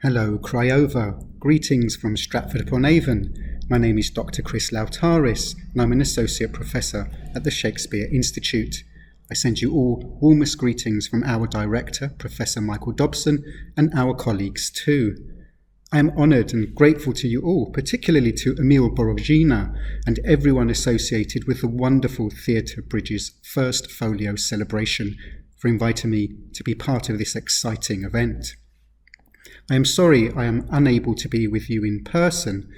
Hello, Craiova. Greetings from Stratford-upon-Avon. My name is Dr. Chris Laoutaris, and I'm an Associate Professor at the Shakespeare Institute. I send you all warmest greetings from our Director, Professor Michael Dobson, and our colleagues too. I am honoured and grateful to you all, particularly to Emil Borogina and everyone associated with the wonderful Theatre Bridges First Folio celebration for inviting me to be part of this exciting event. I am sorry I am unable to be with you in person.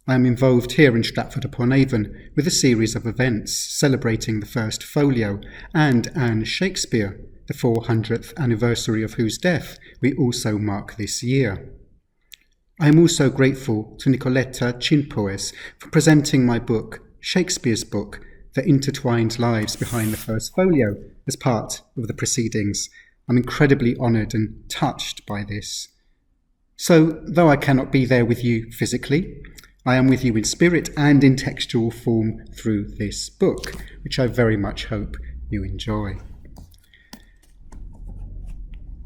I am involved here in Stratford-upon-Avon with a series of events celebrating the First Folio and Anne Shakespeare, the 400th anniversary of whose death we also mark this year. I am also grateful to Nicoletta Chinpoes for presenting my book, Shakespeare's Book, The Intertwined Lives Behind the First Folio, as part of the proceedings. I'm incredibly honoured and touched by this. So, though I cannot be there with you physically, I am with you in spirit and in textual form through this book, which I very much hope you enjoy.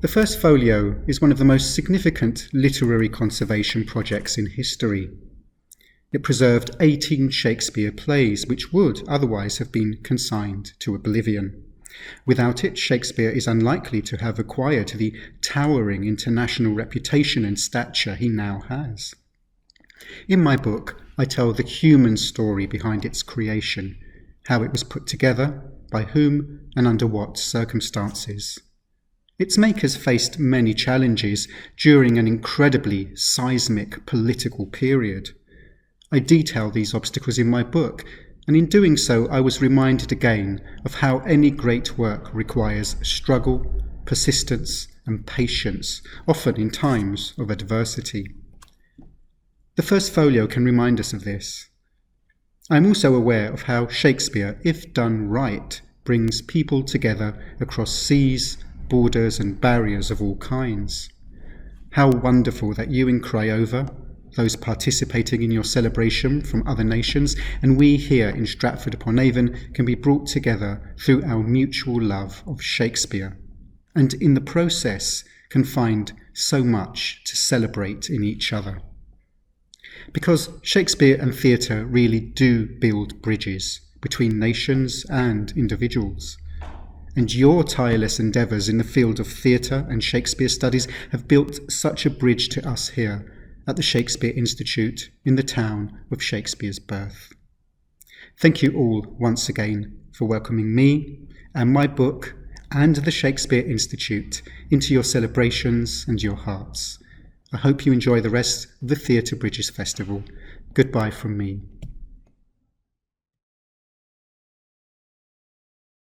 The First Folio is one of the most significant literary conservation projects in history. It preserved 18 Shakespeare plays, which would otherwise have been consigned to oblivion. Without it, Shakespeare is unlikely to have acquired the towering international reputation and stature he now has. In my book, I tell the human story behind its creation, how it was put together, by whom, and under what circumstances. Its makers faced many challenges during an incredibly seismic political period. I detail these obstacles in my book, and in doing so I was reminded again of how any great work requires struggle, persistence, and patience, often in times of adversity. The First Folio can remind us of this. I am also aware of how Shakespeare, if done right, brings people together across seas, borders, and barriers of all kinds. How wonderful that you in Craiova, those participating in your celebration from other nations, and we here in Stratford-upon-Avon can be brought together through our mutual love of Shakespeare, and in the process can find so much to celebrate in each other. Because Shakespeare and theatre really do build bridges between nations and individuals. And your tireless endeavours in the field of theatre and Shakespeare studies have built such a bridge to us here at the Shakespeare Institute in the town of Shakespeare's birth. Thank you all once again for welcoming me and my book and the Shakespeare Institute into your celebrations and your hearts. I hope you enjoy the rest of the Theatre Bridges Festival. Goodbye from me.